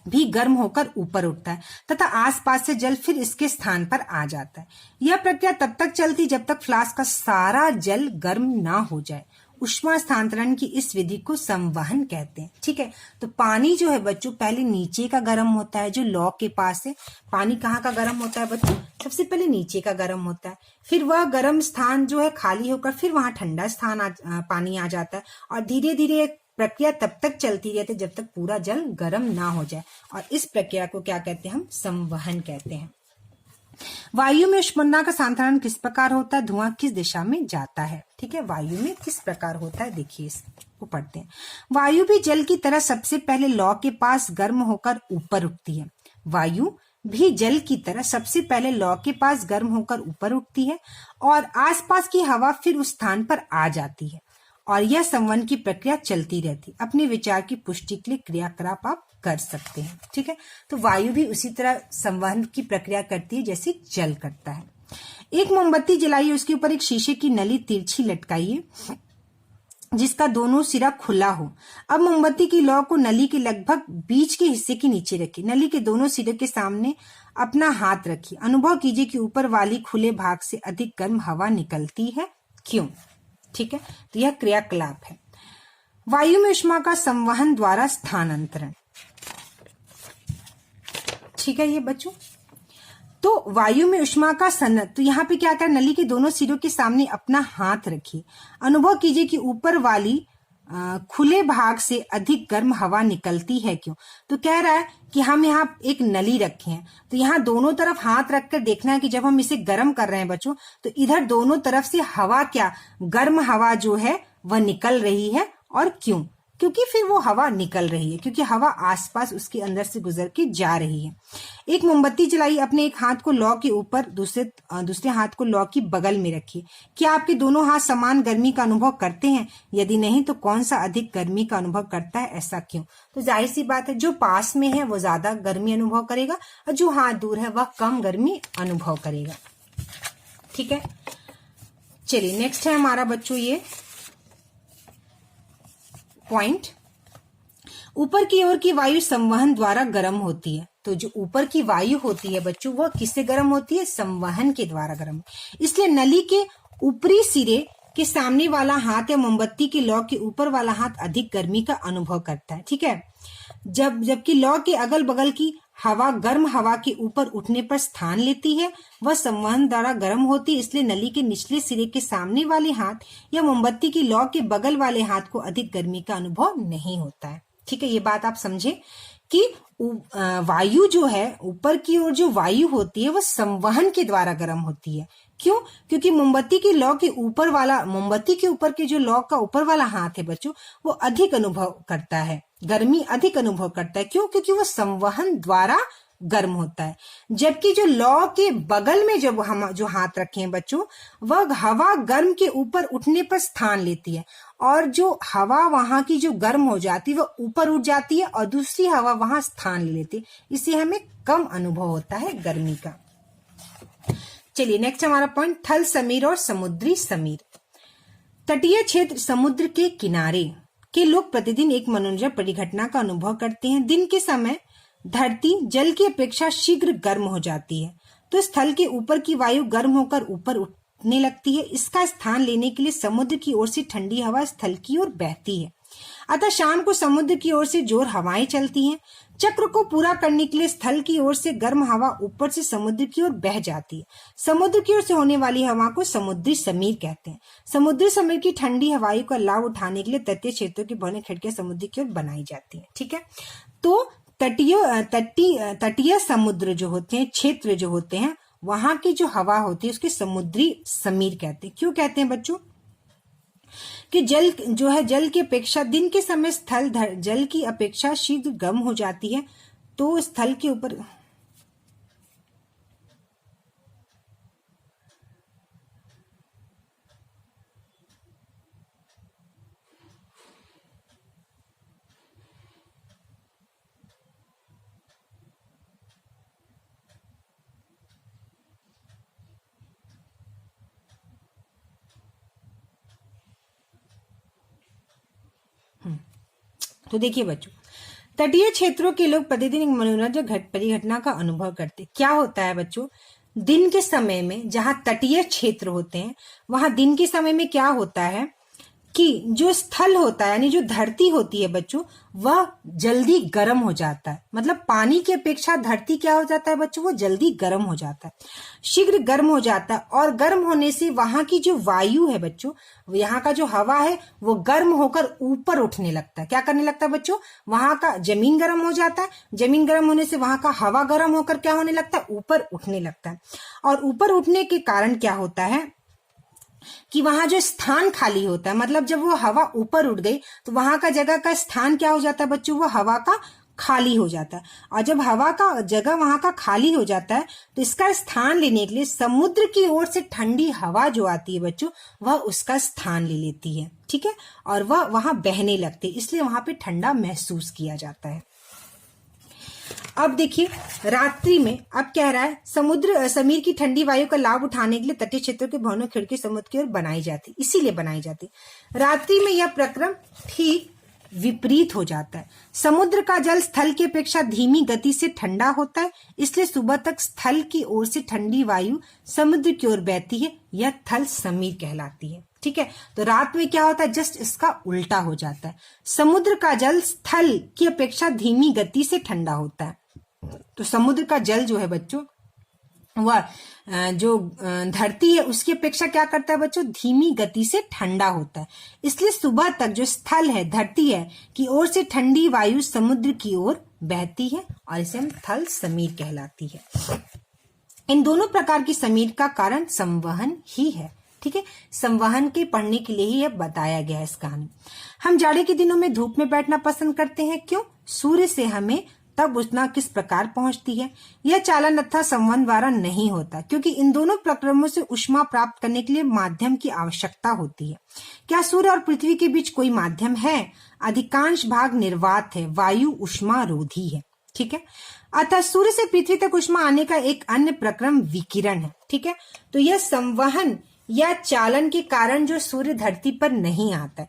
भी गर्म होकर ऊपर उठता है तथा आसपास से जल फिर इसके स्थान पर आ जाता है। यह प्रक्रिया तब तक चलती जब तक फ्लास्क का सारा जल गर्म ना हो जाए। ऊष्मा स्थानांतरण की इस विधि को संवहन कहते हैं। ठीक है, तो पानी जो है बच्चों पहले नीचे का गर्म होता है, जो लौ के पास है। पानी कहाँ का गर्म होता है बच्चों, सबसे पहले नीचे का गर्म होता है, फिर वह गर्म स्थान जो है खाली होकर फिर वहां ठंडा पानी आ जाता है, और धीरे धीरे प्रक्रिया तब तक चलती रहती है जब तक पूरा जल गर्म ना हो जाए, और इस प्रक्रिया को क्या कहते हैं, हम संवहन कहते हैं। वायु में ऊष्मना का स्थानांतरण किस प्रकार होता है, धुआं किस दिशा में जाता है। ठीक है, वायु में किस प्रकार होता है, देखिए इसको पढ़ते हैं। वायु भी जल की तरह सबसे पहले लौ के पास गर्म होकर ऊपर उठती है। वायु भी जल की तरह सबसे पहले लौ के पास गर्म होकर ऊपर उठती है और आसपास की हवा फिर उस स्थान पर आ जाती है, और यह संवहन की प्रक्रिया चलती रहती। अपने विचार की पुष्टि के लिए क्रियाकलाप आप कर सकते हैं। ठीक है, तो वायु भी उसी तरह संवहन की प्रक्रिया करती है जैसे जल करता है। एक मोमबत्ती जलाइए, उसके ऊपर एक शीशे की नली तिरछी लटकाइए जिसका दोनों सिरा खुला हो। अब मोमबत्ती की लौ को नली के लगभग बीच के हिस्से के नीचे रखिए। नली के दोनों सिरे के सामने अपना हाथ रखिए। अनुभव कीजिए कि ऊपर वाली खुले भाग से अधिक गर्म हवा निकलती है, क्यों। ठीक है, तो यह क्रियाकलाप है। वायु में ऊष्मा का संवहन द्वारा स्थानांतरण। ठीक है ये बच्चों, तो वायु में ऊष्मा का तो यहाँ पे क्या कर, नली के दोनों सिरों के सामने अपना हाथ रखिए। अनुभव कीजिए कि ऊपर वाली खुले भाग से अधिक गर्म हवा निकलती है, क्यों। तो कह रहा है कि हम यहाँ एक नली रखे हैं, तो यहाँ दोनों तरफ हाथ रखकर देखना है कि जब हम इसे गर्म कर रहे हैं बच्चों, तो इधर दोनों तरफ से हवा गर्म हवा जो है वह निकल रही है, और क्यों, क्योंकि फिर वो हवा निकल रही है, क्योंकि हवा आसपास उसके अंदर से गुजर के जा रही है। एक मोमबत्ती जलाइए, अपने एक हाथ को लौ के ऊपर, दूसरे हाथ को लौ की बगल में रखिए। क्या आपके दोनों हाथ समान गर्मी का अनुभव करते हैं? यदि नहीं तो कौन सा अधिक गर्मी का अनुभव करता है, ऐसा क्यों। तो जाहिर सी बात है, जो पास में है वो ज्यादा गर्मी अनुभव करेगा और जो हाथ दूर है वह कम गर्मी अनुभव करेगा। ठीक है, चलिए नेक्स्ट है हमारा बच्चों ये पॉइंट, ऊपर की ओर की वायु संवहन द्वारा गर्म होती है। तो जो ऊपर की वायु होती है बच्चों, वह किससे गर्म होती है, संवहन के द्वारा गर्म। इसलिए नली के ऊपरी सिरे के सामने वाला हाथ या मोमबत्ती के लौ के ऊपर वाला हाथ अधिक गर्मी का अनुभव करता है। ठीक है, जबकि लौ के अगल बगल की हवा गर्म हवा के ऊपर उठने पर स्थान लेती है, वह संवहन द्वारा गर्म होती है। इसलिए नली के निचले सिरे के सामने वाले हाथ या मोमबत्ती की लौ के बगल वाले हाथ को अधिक गर्मी का अनुभव नहीं होता है। ठीक है, ये बात आप समझे कि वायु जो है, ऊपर की ओर जो वायु होती है वह संवहन के द्वारा गर्म होती है। क्यों, क्योंकि मोमबत्ती के लौ के ऊपर वाला, मोमबत्ती के ऊपर के जो लौ का ऊपर वाला हाथ है बच्चों, वो अधिक अनुभव करता है, गर्मी अधिक अनुभव करता है। क्यों, क्योंकि वो संवहन द्वारा गर्म होता है। जबकि जो लौ के बगल में जब हम जो हाथ रखे हैं बच्चों, वह हवा गर्म के ऊपर उठने पर स्थान लेती है, और जो हवा वहां की जो गर्म हो जाती है वह ऊपर उठ जाती है और दूसरी हवा वहां स्थान ले लेती है। इससे हमें कम अनुभव होता है गर्मी का। चलिए नेक्स्ट हमारा पॉइंट, थल समीर और समुद्री समीर। तटीय क्षेत्र, समुद्र के किनारे के लोग प्रतिदिन एक मनोरंजक परिघटना का अनुभव करते हैं। दिन के समय धरती जल की अपेक्षा शीघ्र गर्म हो जाती है, तो स्थल के ऊपर की वायु गर्म होकर ऊपर उठने लगती है। इसका स्थान लेने के लिए समुद्र की ओर से ठंडी हवा स्थल की ओर बहती है, अतः शाम को समुद्र की ओर से जोर हवाएं चलती हैं। चक्र को पूरा करने के लिए स्थल की ओर से गर्म हवा ऊपर से समुद्र की ओर बह जाती है। समुद्र की ओर से होने वाली हवा को समुद्री समीर कहते हैं। समुद्री समीर की ठंडी हवाओं का लाभ उठाने के लिए तटीय क्षेत्रों की भवन खिड़कियां समुद्र की ओर बनाई जाती है। ठीक है, तो तटीय समुद्र जो होते हैं, क्षेत्र जो होते हैं, वहां की जो हवा होती है उसके समुद्री समीर कहते हैं। क्यों कहते हैं बच्चों? कि जल जो है जल की अपेक्षा दिन के समय स्थल जल की अपेक्षा शीघ्र गर्म हो जाती है, तो स्थल के ऊपर तो देखिए बच्चों, तटीय क्षेत्रों के लोग प्रतिदिन एक मनोरंजक परिघटना का अनुभव करते। क्या होता है बच्चों? दिन के समय में जहां तटीय क्षेत्र होते हैं वहां दिन के समय में क्या होता है कि जो स्थल होता है यानी जो धरती होती है बच्चों, वह जल्दी गर्म हो जाता है। मतलब पानी की अपेक्षा धरती क्या हो जाता है बच्चों? वो जल्दी गर्म हो जाता है, शीघ्र गर्म हो जाता है। और गर्म होने से वहां की जो वायु है बच्चों, यहाँ का जो हवा है वो गर्म होकर ऊपर उठने लगता है। क्या करने लगता है बच्चों? वहां का जमीन गर्म हो जाता है, जमीन गर्म होने से वहां का हवा गर्म होकर क्या होने लगता है? ऊपर उठने लगता है। और ऊपर उठने के कारण क्या होता है कि वहां जो स्थान खाली होता है, मतलब जब वो हवा ऊपर उठ गई तो वहां का जगह का स्थान क्या हो जाता है बच्चों? वो हवा का खाली हो जाता है। और जब हवा का जगह वहां का खाली हो जाता है तो इसका स्थान लेने के लिए समुद्र की ओर से ठंडी हवा जो आती है बच्चों, वह उसका स्थान ले लेती है। ठीक है, और वह वहां बहने लगती है, इसलिए वहां पे ठंडा महसूस किया जाता है। अब देखिए रात्रि में अब कह रहा है समीर की ठंडी वायु का लाभ उठाने के लिए तटीय क्षेत्रों के भवनों खिड़की समुद्र की ओर बनाई जाती, इसीलिए बनाई जाती। रात्रि में यह प्रक्रम ठीक विपरीत हो जाता है। समुद्र का जल स्थल की अपेक्षा धीमी गति से ठंडा होता है, इसलिए सुबह तक स्थल की ओर से ठंडी वायु समुद्र की ओर बहती है, यह थल समीर कहलाती है। ठीक है, तो रात में क्या होता है? जस्ट इसका उल्टा हो जाता है। समुद्र का जल स्थल की अपेक्षा धीमी गति से ठंडा होता है। तो समुद्र का जल जो है बच्चों, वह जो धरती है उसकी अपेक्षा क्या करता है बच्चों? धीमी गति से ठंडा होता है, इसलिए सुबह तक जो स्थल है धरती है की ओर से ठंडी वायु समुद्र की ओर बहती है और इसे हम थल समीर कहलाती है। इन दोनों प्रकार की समीर का कारण संवहन ही है। ठीक है, संवहन के पढ़ने के लिए ही यह बताया गया है इस कहानी। हम जाड़े के दिनों में धूप में बैठना पसंद करते हैं, क्यों? सूर्य से हमें तब उष्णता किस प्रकार पहुंचती है? यह चालन अथवा संवहन द्वारा नहीं होता, क्योंकि इन दोनों प्रक्रमों से ऊष्मा प्राप्त करने के लिए माध्यम की आवश्यकता होती है। क्या सूर्य और पृथ्वी के बीच कोई माध्यम है? अधिकांश भाग निर्वात है, वायु ऊष्मा रोधी है। ठीक है, अतः सूर्य से पृथ्वी तक ऊष्मा आने का एक अन्य प्रक्रम विकिरण है। ठीक है, तो यह संवहन या चालन के कारण जो सूर्य धरती पर नहीं आता है,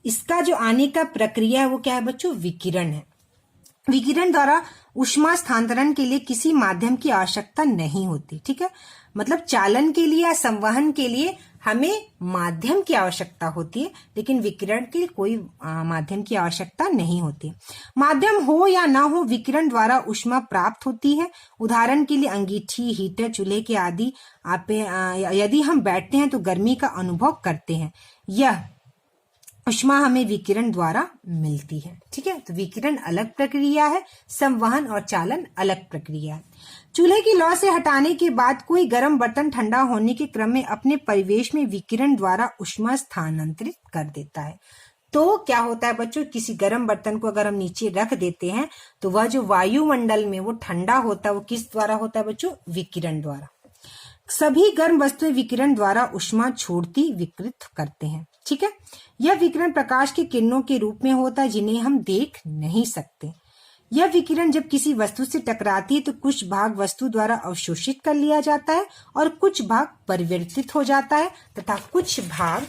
इसका जो आने का प्रक्रिया है वो क्या है बच्चों? विकिरण है। विकिरण द्वारा ऊष्मा स्थानांतरण के लिए किसी माध्यम की आवश्यकता नहीं होती। ठीक है, मतलब चालन के लिए या संवहन के लिए हमें माध्यम की आवश्यकता होती है, लेकिन विकिरण के लिए कोई माध्यम की आवश्यकता नहीं होती। माध्यम हो या ना हो, विकिरण द्वारा ऊष्मा प्राप्त होती है। उदाहरण के लिए अंगीठी, हीटर, चूल्हे के आदि यदि हम बैठते हैं तो गर्मी का अनुभव करते हैं। यह ऊष्मा हमें विकिरण द्वारा मिलती है। ठीक है, तो विकिरण अलग प्रक्रिया है, संवहन और चालन अलग प्रक्रिया है। चूल्हे की लौ से हटाने के बाद कोई गर्म बर्तन ठंडा होने के क्रम में अपने परिवेश में विकिरण द्वारा ऊष्मा स्थानांतरित कर देता है। तो क्या होता है बच्चों? किसी गर्म बर्तन को अगर हम नीचे रख देते हैं तो वह जो वायुमंडल में वो ठंडा होता है, वो किस द्वारा होता है बच्चों? विकिरण द्वारा। सभी गर्म वस्तुएं विकिरण द्वारा ऊष्मा छोड़ती विकृत करते हैं। ठीक है, यह विकिरण प्रकाश के किरणों के रूप में होता है जिन्हें हम देख नहीं सकते। यह विकिरण जब किसी वस्तु से टकराती है तो कुछ भाग वस्तु द्वारा अवशोषित कर लिया जाता है और कुछ भाग परिवर्तित हो जाता है तथा कुछ भाग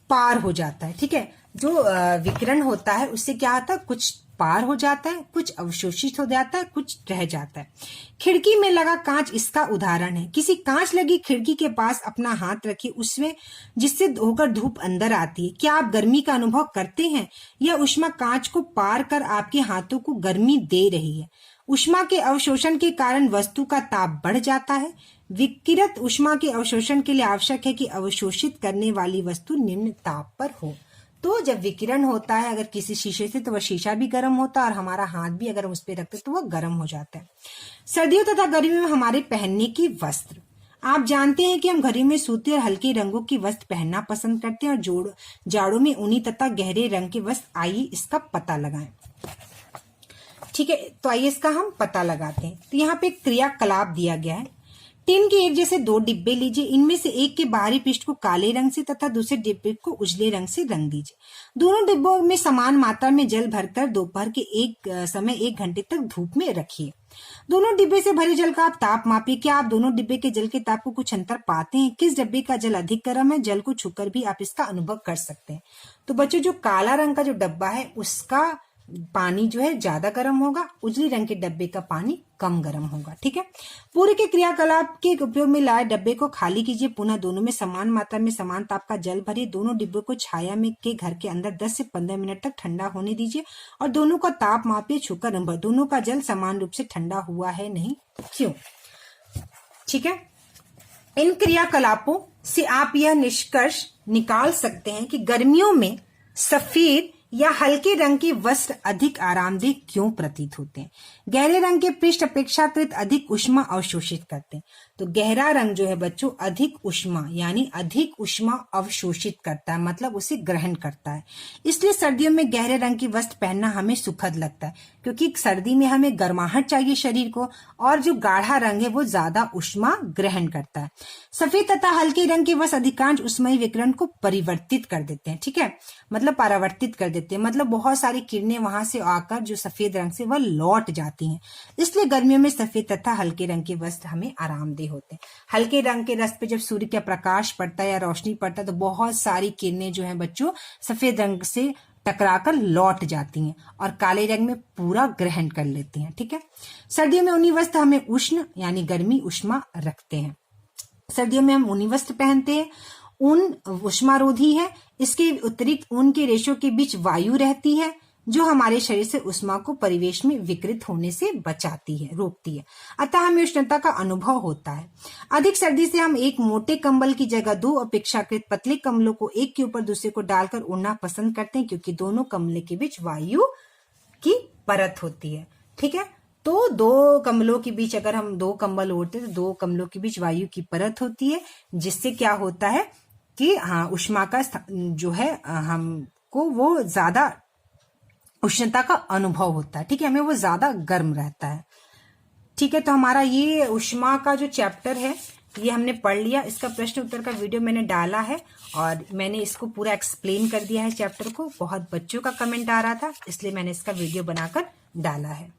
पार हो जाता है। ठीक है, जो विकिरण होता है उससे क्या होता है? कुछ पार हो जाता है, कुछ अवशोषित हो जाता है, कुछ रह जाता है। खिड़की में लगा कांच इसका उदाहरण है। किसी कांच लगी खिड़की के पास अपना हाथ रखिए, उसमें जिससे होकर धूप अंदर आती है। क्या आप गर्मी का अनुभव करते हैं? यह ऊष्मा कांच को पार कर आपके हाथों को गर्मी दे रही है। ऊष्मा के अवशोषण के कारण वस्तु का ताप बढ़ जाता है। विकिरित ऊष्मा के अवशोषण के लिए आवश्यक है कि अवशोषित करने वाली वस्तु निम्न ताप पर हो। तो जब विकिरण होता है अगर किसी शीशे से, तो वह शीशा भी गर्म होता है और हमारा हाथ भी अगर हम उस पर रखते तो वह गर्म हो जाता है। सर्दियों तथा गर्मियों में हमारे पहनने की वस्त्र। आप जानते हैं कि हम गर्मियों में सूती और हल्के रंगों की वस्त्र पहनना पसंद करते हैं और जाड़ों में ऊनी तथा गहरे रंग के वस्त्र। आइए इसका पता लगाएं। ठीक है, तो आइए इसका हम पता लगाते हैं। तो यहाँ पे एक क्रियाकलाप दिया गया है। टिन के एक जैसे 2 डिब्बे लीजिए। इनमें से एक के बाहरी पृष्ठ को काले रंग से तथा दूसरे डिब्बे को उजले रंग से रंग दीजिए। दोनों डिब्बों में समान मात्रा में जल भरकर दोपहर के समय 1 घंटे तक धूप में रखिए। दोनों डिब्बे से भरे जल का आप ताप मापिए। क्या आप दोनों डिब्बे के जल के ताप को कुछ अंतर पाते हैं? किस डिब्बे का जल अधिक गर्म है? जल को छूकर भी आप इसका अनुभव कर सकते हैं। तो बच्चों, जो काला रंग का जो डब्बा है उसका पानी जो है ज्यादा गर्म होगा, उजली रंग के डब्बे का पानी कम गर्म होगा। ठीक है, पूरे के क्रियाकलाप के उपयोग में लाए डब्बे को खाली कीजिए। पुनः दोनों में समान मात्रा में समान ताप का जल भरिए। दोनों डिब्बों को छाया में के घर के अंदर 10 से 15 मिनट तक ठंडा होने दीजिए और दोनों का ताप मापिए। छूकर नंबर दोनों का जल समान रूप से ठंडा हुआ है नहीं, क्यों? ठीक है, इन क्रियाकलापों से आप यह निष्कर्ष निकाल सकते हैं कि गर्मियों में सफेद या हल्के रंग के वस्त्र अधिक आरामदेह क्यों प्रतीत होते हैं। गहरे रंग के पृष्ठ अपेक्षाकृत अधिक ऊष्मा अवशोषित करते हैं। तो गहरा रंग जो है बच्चों अधिक ऊष्मा यानी अधिक ऊष्मा अवशोषित करता है, मतलब उसे ग्रहण करता है। इसलिए सर्दियों में गहरे रंग के वस्त्र पहनना हमें सुखद लगता है, क्योंकि सर्दी में हमें गर्माहट चाहिए शरीर को, और जो गाढ़ा रंग है वो ज्यादा ऊष्मा ग्रहण करता है। सफेद तथा हल्के रंग के वस्त्र अधिकांश ऊष्मीय विकिरण को परिवर्तित कर देते हैं। ठीक है, मतलब परावर्तित कर देते हैं, मतलब बहुत सारी किरणें वहां से आकर जो सफेद रंग से वह लौट जाती हैं। इसलिए गर्मियों में सफेद तथा हल्के रंग के वस्त्र हमें आरामदेह होते हैं। हल्के रंग के वस्त्र पे जब सूर्य का प्रकाश पड़ता है या रोशनी पड़ता है तो बहुत सारी किरणें जो है बच्चों सफेद रंग से टकराकर लौट जाती हैं और काले रंग में पूरा ग्रहण कर लेती हैं। ठीक है, सर्दियों में ऊनी वस्त्र हमें उष्ण यानी गर्मी ऊष्मा रखते हैं। सर्दियों में हम ऊनी वस्त्र पहनते हैं। ऊन ऊष्मारोधी है। इसके अतिरिक्त ऊन के रेशों के बीच वायु रहती है जो हमारे शरीर से उष्मा को परिवेश में विकृत होने से बचाती है, रोकती है। अतः हमें उष्णता का अनुभव होता है। अधिक सर्दी से हम एक मोटे कंबल की जगह 2 अपेक्षाकृत पतले कंबलों को एक के ऊपर दूसरे को डालकर ओढ़ना पसंद करते हैं, क्योंकि दोनों कंबलों के बीच वायु की परत होती है। ठीक है, तो 2 कंबलों के बीच अगर हम 2 कंबल ओढ़ते हैं तो 2 कंबलों के बीच वायु की परत होती है, जिससे क्या होता है कि हाँ उष्मा का जो है हमको वो ज्यादा उष्णता का अनुभव होता है। ठीक है, हमें वो ज्यादा गर्म रहता है। ठीक है, तो हमारा ये उष्मा का जो चैप्टर है ये हमने पढ़ लिया। इसका प्रश्न उत्तर का वीडियो मैंने डाला है और मैंने इसको पूरा एक्सप्लेन कर दिया है चैप्टर को। बहुत बच्चों का कमेंट आ रहा था, इसलिए मैंने इसका वीडियो बनाकर डाला है।